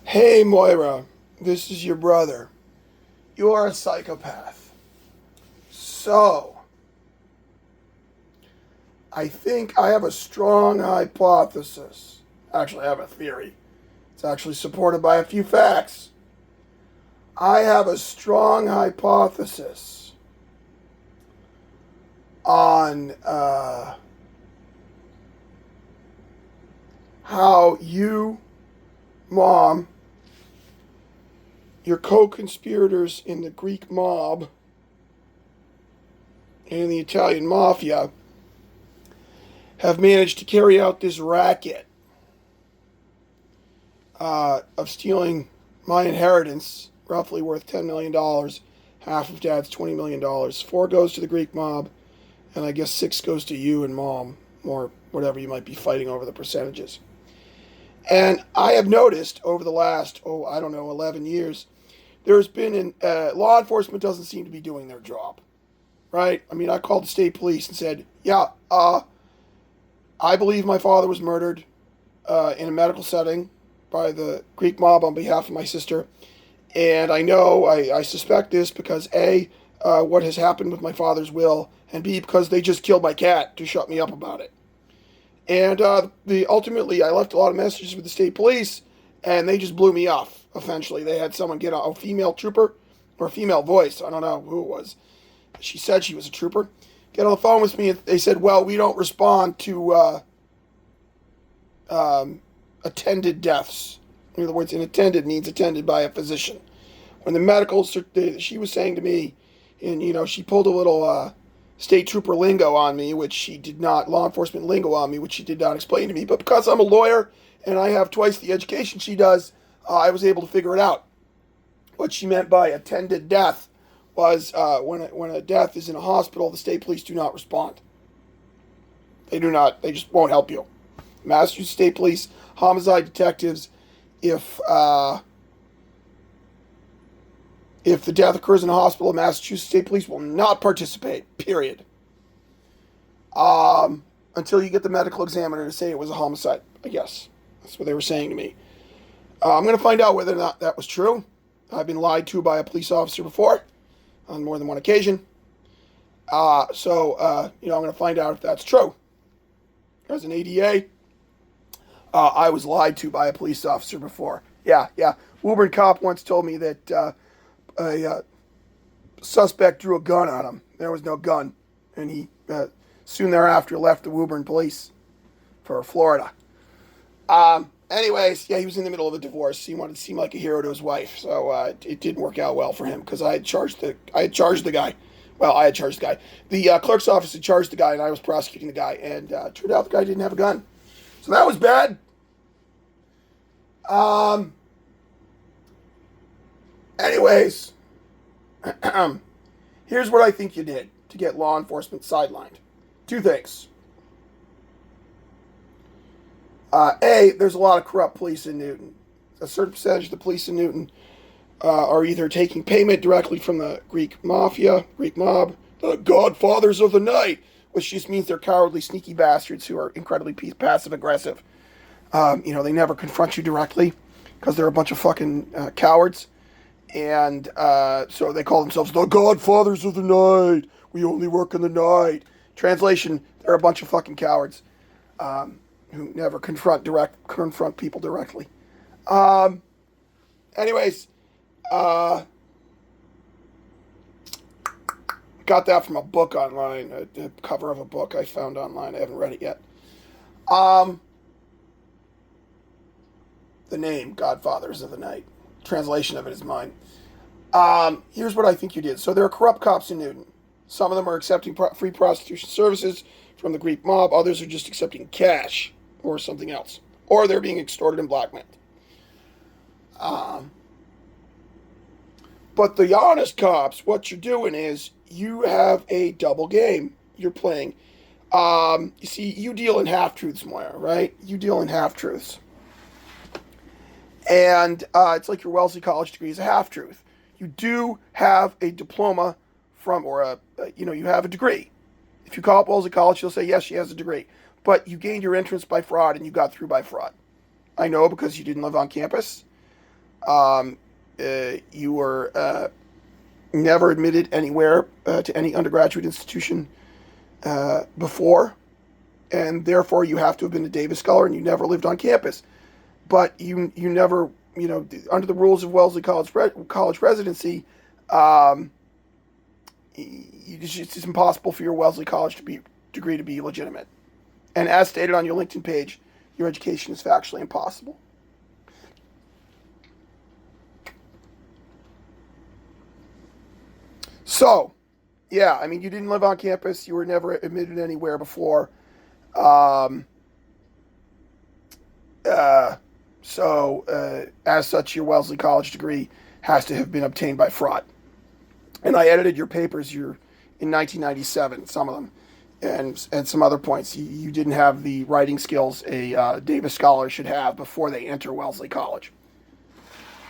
Hey Moira, this is your brother. You are a psychopath. So, I think I have a strong hypothesis. Actually, I have a theory. It's actually supported by a few facts. I have a strong hypothesis on how you, Mom, your co conspirators in the Greek mob and in the Italian mafia have managed to carry out this racket of stealing my inheritance, roughly worth $10 million. Half of Dad's $20 million. 4 goes to the Greek mob, and I guess 6 goes to you and Mom, or whatever you might be fighting over the percentages. And I have noticed over the last, I don't know, 11 years, there's been law enforcement doesn't seem to be doing their job, right? I mean, I called the state police and said, yeah, I believe my father was murdered in a medical setting by the Greek mob on behalf of my sister. And I suspect this because A, what has happened with my father's will, and B, because they just killed my cat to shut me up about it. And ultimately, I left a lot of messages with the state police, and they just blew me off. Eventually, they had someone get a female trooper, or a female voice, I don't know who it was. She said she was a trooper. Get on the phone with me, and they said, well, we don't respond to attended deaths. In other words, an attended means attended by a physician. When the medical, she was saying to me, and she pulled a little state trooper lingo on me, which she did not, law enforcement lingo on me, which she did not explain to me. But because I'm a lawyer and I have twice the education she does, I was able to figure it out. What she meant by attended death was when a death is in a hospital, the state police do not respond. They do not. They just won't help you. Massachusetts State Police, homicide detectives, if the death occurs in a hospital, Massachusetts State Police will not participate, period. Until you get the medical examiner to say it was a homicide, I guess. That's what they were saying to me. I'm going to find out whether or not that was true. I've been lied to by a police officer before, on more than one occasion. I'm going to find out if that's true. As an ADA, I was lied to by a police officer before. Yeah. Woburn cop once told me that a suspect drew a gun on him. There was no gun. And he soon thereafter left the Woburn police for Florida. Anyways, yeah, he was in the middle of a divorce. He wanted to seem like a hero to his wife. So it didn't work out well for him because I had charged the guy. Well, I had charged the guy. The clerk's office had charged the guy, and I was prosecuting the guy. And turned out the guy didn't have a gun. So that was bad. Anyways, here's what I think you did to get law enforcement sidelined. 2 things. A, there's a lot of corrupt police in Newton. A certain percentage of the police in Newton are either taking payment directly from the Greek mob, the godfathers of the night, which just means they're cowardly, sneaky bastards who are incredibly passive aggressive. They never confront you directly because they're a bunch of fucking cowards. And so they call themselves the godfathers of the night. We only work in the night. Translation, they're a bunch of fucking cowards who never confront people directly. Anyways, got that from a book online, a cover of a book I found online. I haven't read it yet. The name, Godfathers of the Night. Translation of it is mine. Here's what I think you did. So there are corrupt cops in Newton. Some of them are accepting free prostitution services from the Greek mob. Others are just accepting cash or something else. Or they're being extorted and blackmailed. But the honest cops, what you're doing is you have a double game you're playing. You see, you deal in half-truths, Moira, right? You deal in half-truths. And it's like your Wellesley College degree is a half-truth. You do have a diploma you have a degree. If you call up Wellesley College, you'll say, yes, she has a degree. But you gained your entrance by fraud and you got through by fraud. I know because you didn't live on campus. You were never admitted anywhere to any undergraduate institution before, and therefore you have to have been a Davis Scholar, and you never lived on campus. But you never, under the rules of Wellesley College residency, um, it's impossible for your Wellesley College degree to be legitimate. And as stated on your LinkedIn page, your education is factually impossible. So, yeah, I mean, you didn't live on campus. You were never admitted anywhere before. Um, uh, as such, your Wellesley College degree has to have been obtained by fraud. And I edited your papers in 1997, some of them, and some other points. You didn't have the writing skills a Davis Scholar should have before they enter Wellesley College.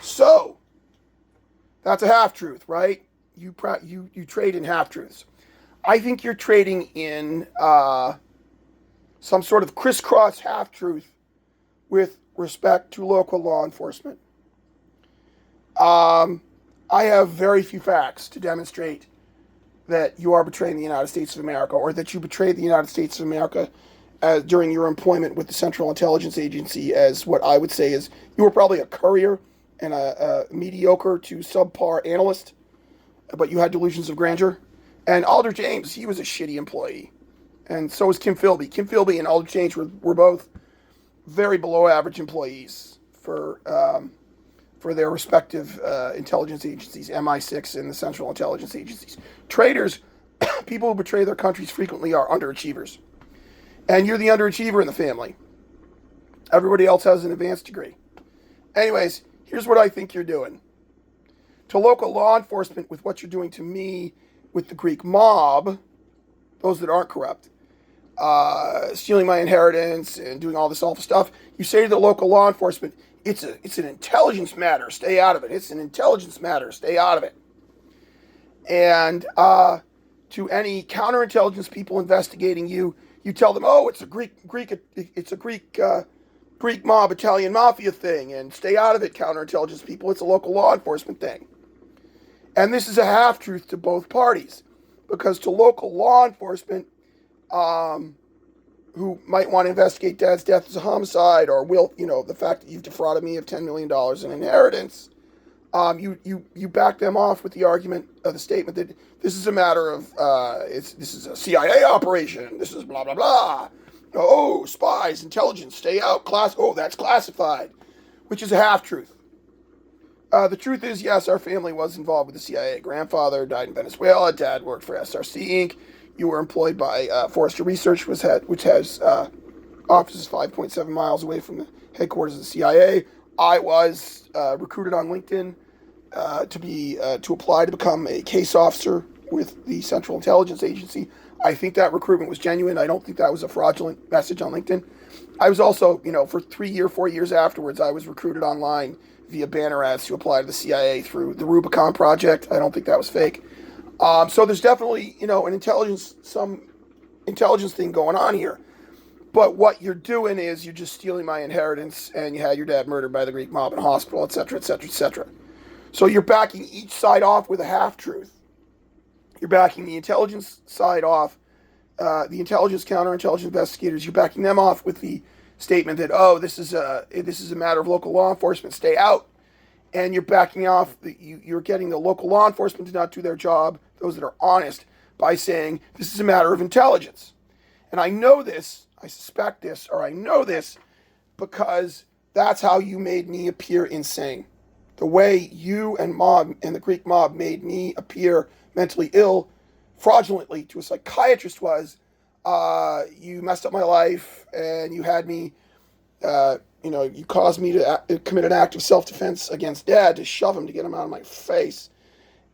So, that's a half truth, right? You trade in half truths. I think you're trading in some sort of crisscross half truth with respect to local law enforcement. I have very few facts to demonstrate that you are betraying the United States of America, or that you betrayed the United States of America during your employment with the Central Intelligence Agency, as what I would say is you were probably a courier and a mediocre to subpar analyst, but you had delusions of grandeur. And Alder James, he was a shitty employee. And so was Kim Philby. Kim Philby and Alder James were both very below average employees for their respective intelligence agencies, MI6 and the Central Intelligence Agencies. Traitors, people who betray their countries frequently are underachievers. And you're the underachiever in the family. Everybody else has an advanced degree. Anyways, here's what I think you're doing. To local law enforcement, with what you're doing to me with the Greek mob, those that aren't corrupt, stealing my inheritance and doing all this awful stuff, you say to the local law enforcement, it's an intelligence matter, stay out of it. It's an intelligence matter, stay out of it. And to any counterintelligence people investigating you, you tell them, oh, it's a Greek mob, Italian mafia thing, and stay out of it, counterintelligence people. It's a local law enforcement thing. And this is a half-truth to both parties, because to local law enforcement, who might want to investigate Dad's death as a homicide, or the fact that you've defrauded me of $10 million in inheritance, you back them off with the argument of the statement that this is a matter of this is a CIA operation. This is blah blah blah. Oh, spies, intelligence, stay out. That's classified, which is a half-truth. The truth is, yes, our family was involved with the CIA. Grandfather died in Venezuela. Dad worked for SRC Inc. You were employed by Forrester Research, which has offices 5.7 miles away from the headquarters of the CIA. I was recruited on LinkedIn to apply to become a case officer with the Central Intelligence Agency. I think that recruitment was genuine. I don't think that was a fraudulent message on LinkedIn. I was also, for 4 years afterwards, I was recruited online via banner ads to apply to the CIA through the Rubicon Project. I don't think that was fake. So there's definitely, some intelligence thing going on here. But what you're doing is you're just stealing my inheritance, and you had your dad murdered by the Greek mob in a hospital, et cetera, et cetera, et cetera. So you're backing each side off with a half-truth. You're backing the intelligence side off, the intelligence counterintelligence investigators. You're backing them off with the statement that, this is a matter of local law enforcement, stay out. And you're backing off, you're getting the local law enforcement to not do their job, those that are honest, by saying this is a matter of intelligence. And I know this, I suspect this, or I know this because that's how you made me appear insane. The way you and Mom and the Greek mob made me appear mentally ill fraudulently to a psychiatrist was, you messed up my life, and you had me, you caused me to commit an act of self-defense against Dad, to shove him, to get him out of my face.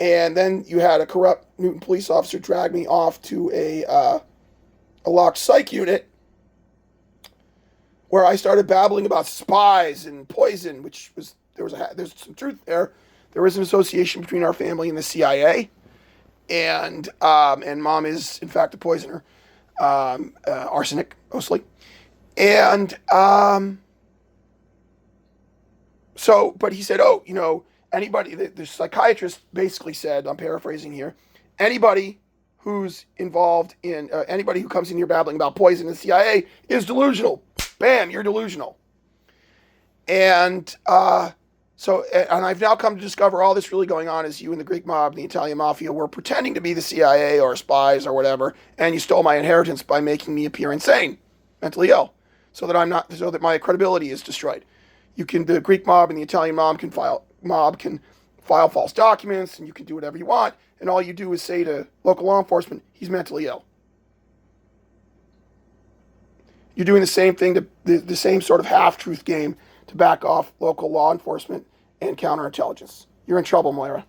And then you had a corrupt Newton police officer drag me off to a locked psych unit where I started babbling about spies and poison, which was, there's some truth there. There is an association between our family and the CIA, and Mom is in fact a poisoner, arsenic mostly, and So, but he said, oh, anybody, the psychiatrist basically said, I'm paraphrasing here, anybody who's involved in, anybody who comes in here babbling about poison in the CIA is delusional. Bam, you're delusional. And and I've now come to discover all this really going on is you and the Greek mob and the Italian mafia were pretending to be the CIA or spies or whatever, and you stole my inheritance by making me appear insane, mentally ill, so that my credibility is destroyed. The Greek mob and the Italian mob can file false documents, and you can do whatever you want, and all you do is say to local law enforcement, he's mentally ill. You're doing the same thing, the same sort of half-truth game to back off local law enforcement and counterintelligence. You're in trouble, Moira.